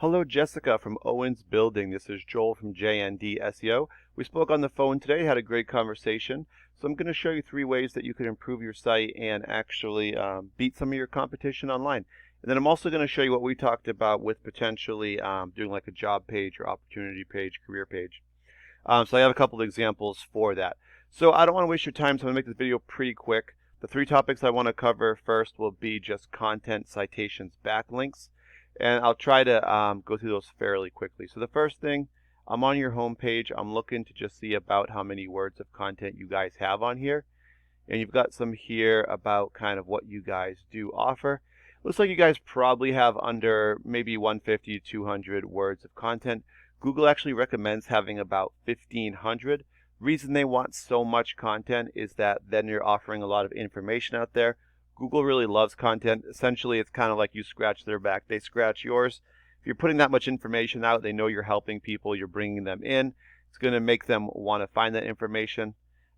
Hello, Jessica from Owens Building. This is Joel from JND SEO. We spoke on the phone today, had a great conversation. So I'm going to show you 3 ways that you can improve your site and actually beat some of your competition online. And then I'm also going to show you what we talked about with potentially doing like a job page or opportunity page, career page. So I have a couple of examples for that. So I don't want to waste your time, so I'm going to make this video pretty quick. The 3 topics I want to cover first will be just content, citations, backlinks. And I'll try to go through those fairly quickly. So the first thing, I'm on your home page. I'm looking to just see about how many words of content you guys have on here. And you've got some here about kind of what you guys do offer. Looks like you guys probably have under maybe 150 to 200 words of content. Google actually recommends having about 1,500. Reason they want so much content is that then you're offering a lot of information out there. Google really loves content. Essentially, it's kind of like you scratch their back, they scratch yours. If you're putting that much information out, they know you're helping people, you're bringing them in. It's going to make them want to find that information.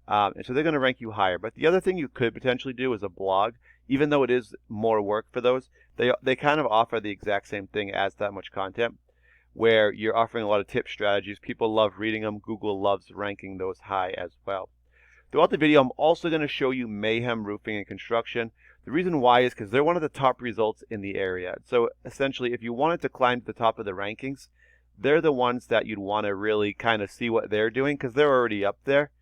And so they're going to rank you higher. But the other thing you could potentially do is a blog. Even though it is more work for those, they kind of offer the exact same thing as that much content, where you're offering a lot of tip strategies. People love reading them. Google loves ranking those high as well. Throughout the video, I'm also going to show you Mayhem Roofing and Construction. The reason why is because they're one of the top results in the area. So essentially, if you wanted to climb to the top of the rankings, they're the ones that you'd want to really kind of see what they're doing because they're already up there.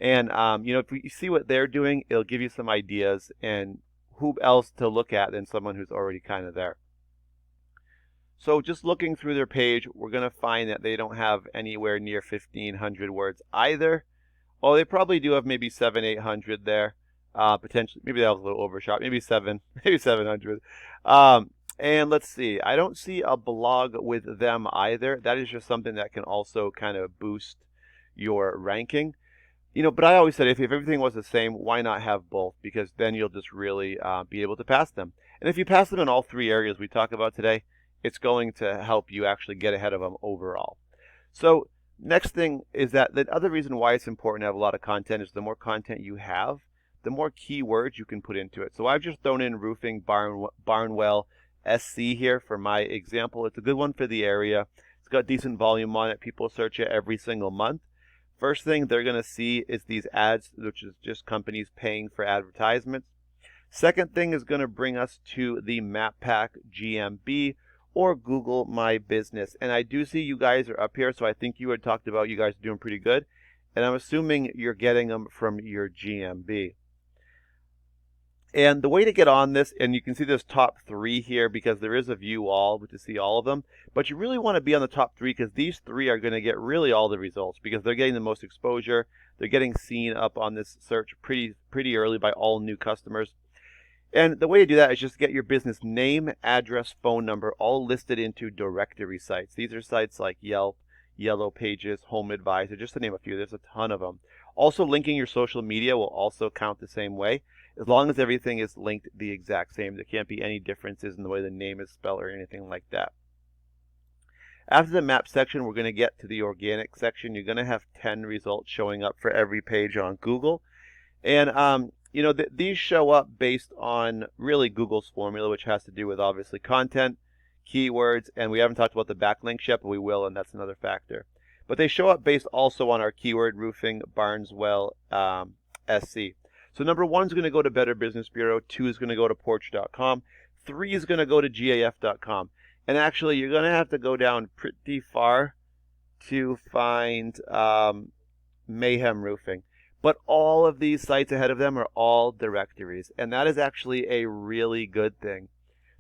And if you see what they're doing, it'll give you some ideas and who else to look at than someone who's already kind of there. So just looking through their page, we're going to find that they don't have anywhere near 1,500 words either. Well, they probably do have maybe 700-800 there. Potentially, maybe that was a little overshot. Maybe 700. And let's see. I don't see a blog with them either. That is just something that can also kind of boost your ranking. But I always said if everything was the same, why not have both? Because then you'll just really be able to pass them. And if you pass them in all 3 areas we talk about today, it's going to help you actually get ahead of them overall. So next thing is that the other reason why it's important to have a lot of content is the more content you have, the more keywords you can put into it. So I've just thrown in roofing Barnwell SC here for my example. It's a good one for the area. It's got decent volume on it. People search it every single month. First thing they're going to see is these ads, which is just companies paying for advertisements. Second thing is going to bring us to the Map Pack GMB or Google My Business. And I do see you guys are up here, so I think you had talked about you guys are doing pretty good. And I'm assuming you're getting them from your GMB. And the way to get on this, and you can see this top 3 here because there is a view all to see all of them, but you really want to be on the top 3 because these 3 are going to get really all the results because they're getting the most exposure. They're getting seen up on this search pretty early by all new customers. And the way to do that is just get your business name, address, phone number all listed into directory sites. These are sites like Yelp, Yellow Pages, Home Advisor, just to name a few. There's a ton of them. Also, linking your social media will also count the same way. As long as everything is linked the exact same, there can't be any differences in the way the name is spelled or anything like that. After the map section, we're going to get to the organic section. You're going to have 10 results showing up for every page on Google. And, these show up based on really Google's formula, which has to do with obviously content, keywords, and we haven't talked about the backlinks yet, but we will, and that's another factor. But they show up based also on our keyword roofing, Barnwell SC. So number 1 is going to go to Better Business Bureau, 2 is going to go to Porch.com, 3 is going to go to GAF.com. And actually, you're going to have to go down pretty far to find Mayhem Roofing. But all of these sites ahead of them are all directories, and that is actually a really good thing.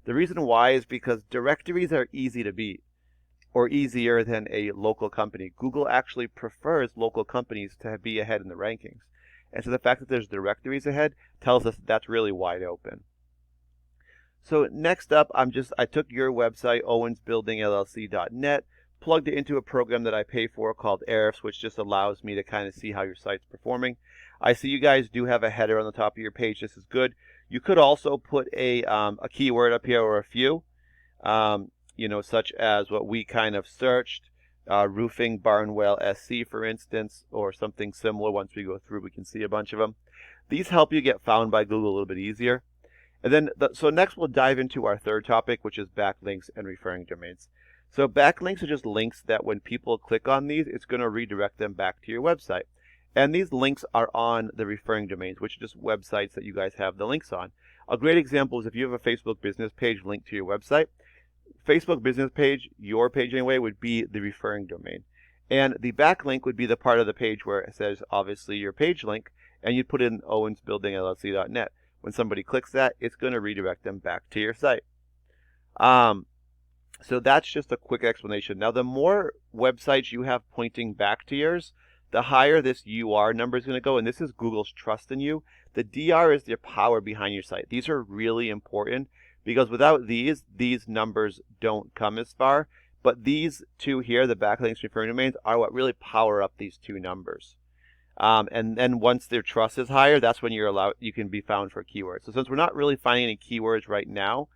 The reason why is because directories are easy to beat, or easier than a local company. Google actually prefers local companies to be ahead in the rankings. And so the fact that there's directories ahead tells us that's really wide open. So next up, I took your website, owensbuildingllc.net, plugged it into a program that I pay for called Ahrefs, which just allows me to kind of see how your site's performing. I see you guys do have a header on the top of your page. This is good. You could also put a keyword up here or a few, such as what we kind of searched. Roofing Barnwell SC, for instance, or something similar. Once we go through, we can see a bunch of them. These help you get found by Google a little bit easier. And then, so next we'll dive into our third topic, which is backlinks and referring domains. So backlinks are just links that when people click on these, it's going to redirect them back to your website. And these links are on the referring domains, which are just websites that you guys have the links on. A great example is if you have a Facebook business page linked to your website, Facebook business page, your page anyway, would be the referring domain. And the backlink would be the part of the page where it says, obviously, your page link, and you'd put in Owens Building LLC.net. When somebody clicks that, it's going to redirect them back to your site. So that's just a quick explanation. Now, the more websites you have pointing back to yours, the higher this UR number is going to go, and this is Google's trust in you. The DR is the power behind your site. These are really important because without these numbers don't come as far. But these two here, the backlinks referring domains, are what really power up these two numbers. And then once their trust is higher, that's when you can be found for keywords. So since we're not really finding any keywords right now,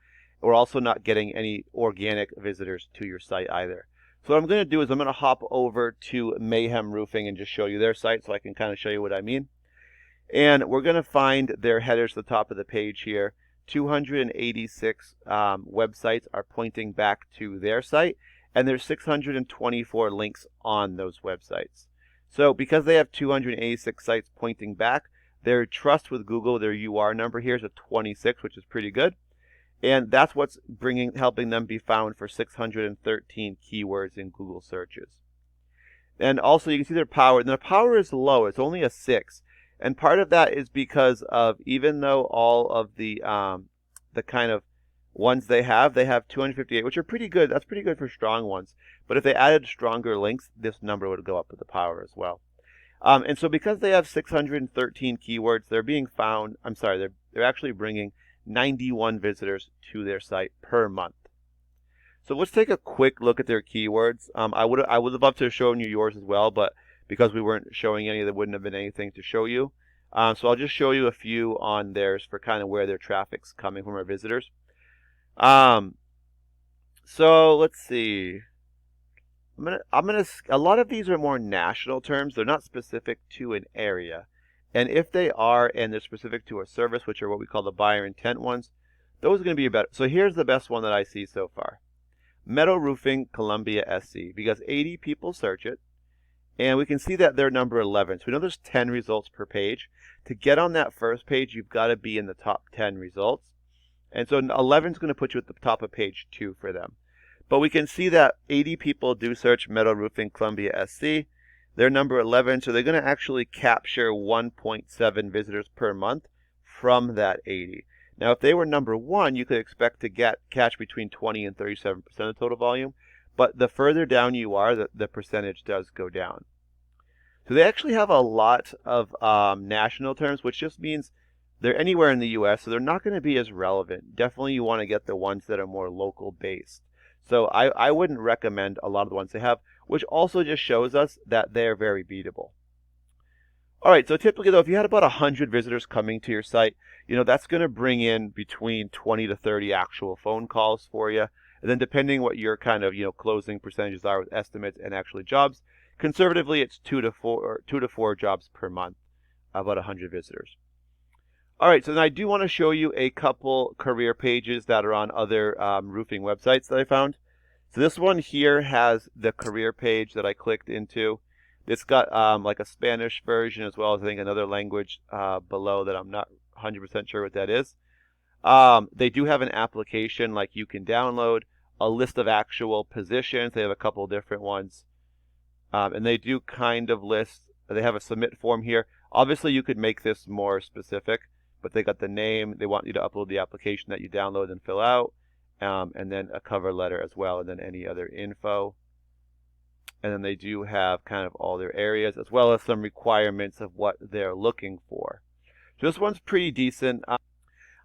we're also not getting any organic visitors to your site either. So what I'm going to do is I'm going to hop over to Mayhem Roofing and just show you their site so I can kind of show you what I mean. And we're going to find their headers at the top of the page here. 286 websites are pointing back to their site, and there's 624 links on those websites. So because they have 286 sites pointing back, their trust with Google, their UR number here is a 26, which is pretty good. And that's what's helping them be found for 613 keywords in Google searches. And also you can see their power. And their power is low. It's only a 6. And part of that is because of, even though all of the kind of ones they have 258, which are pretty good. That's pretty good for strong ones. But if they added stronger links, this number would go up with the power as well. And so because they have 613 keywords, they're being found, they're actually bringing 91 visitors to their site per month. So let's take a quick look at their keywords. I would have loved to have shown you yours as well, but because we weren't showing any, there wouldn't have been anything to show you. So I'll just show you a few on theirs for kind of where their traffic's coming from, our visitors. So let's see. A lot of these are more national terms. They're not specific to an area. And if they are, and they're specific to a service, which are what we call the buyer intent ones, those are going to be better. So here's the best one that I see so far. Meadow Roofing Columbia SC, because 80 people search it, and we can see that they're number 11. So we know there's 10 results per page. To get on that first page, you've got to be in the top 10 results. And so 11 is going to put you at the top of page 2 for them. But we can see that 80 people do search Meadow Roofing Columbia SC. They're number 11, so they're going to actually capture 1.7 visitors per month from that 80. Now, if they were number 1, you could expect to catch between 20 and 37% of total volume. But the further down you are, the percentage does go down. So they actually have a lot of national terms, which just means they're anywhere in the U.S., so they're not going to be as relevant. Definitely you want to get the ones that are more local based. So I wouldn't recommend a lot of the ones they have, which also just shows us that they're very beatable. All right, so typically though, if you had about 100 visitors coming to your site, that's going to bring in between 20 to 30 actual phone calls for you. And then depending what your kind of, closing percentages are with estimates and actually jobs, conservatively it's 2 to 4 jobs per month, about 100 visitors. All right, so then I do want to show you a couple career pages that are on other roofing websites that I found. So this one here has the career page that I clicked into. It's got like a Spanish version as well as I think another language below that I'm not 100% sure what that is. They do have an application like you can download, a list of actual positions. They have a couple different ones. And they do kind of list, they have a submit form here. Obviously you could make this more specific, but they got the name. They want you to upload the application that you download and fill out, and then a cover letter as well, and then any other info. And then they do have kind of all their areas, as well as some requirements of what they're looking for. So this one's pretty decent.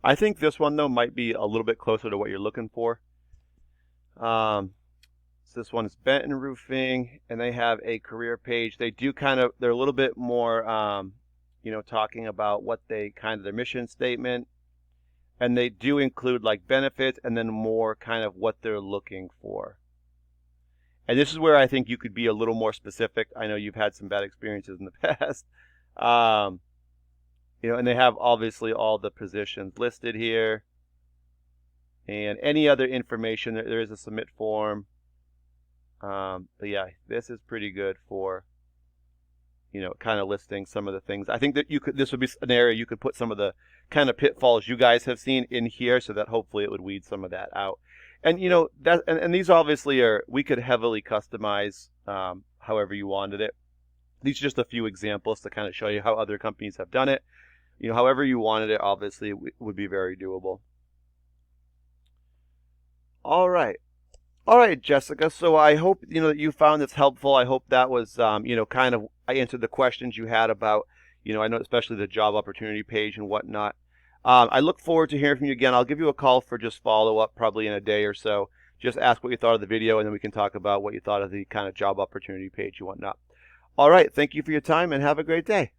I think this one, though, might be a little bit closer to what you're looking for. So this one is Benton Roofing, and they have a career page. They do they're a little bit more, talking about what their mission statement. And they do include like benefits and then more kind of what they're looking for. And this is where I think you could be a little more specific. I know you've had some bad experiences in the past. And they have obviously all the positions listed here. And any other information, there is a submit form. But yeah, this is pretty good for, kind of listing some of the things. I think that this would be an area you could put some of the kind of pitfalls you guys have seen in here, so that hopefully it would weed some of that out. And and these obviously we could heavily customize however you wanted it. These are just a few examples to kind of show you how other companies have done it. However you wanted it, obviously it would be very doable. All right. All right, Jessica. So I hope that you found this helpful. I hope that was kind of I answered the questions you had about I know especially the job opportunity page and whatnot. I look forward to hearing from you again. I'll give you a call for just follow up probably in a day or so. Just ask what you thought of the video, and then we can talk about what you thought of the kind of job opportunity page and whatnot. All right. Thank you for your time, and have a great day.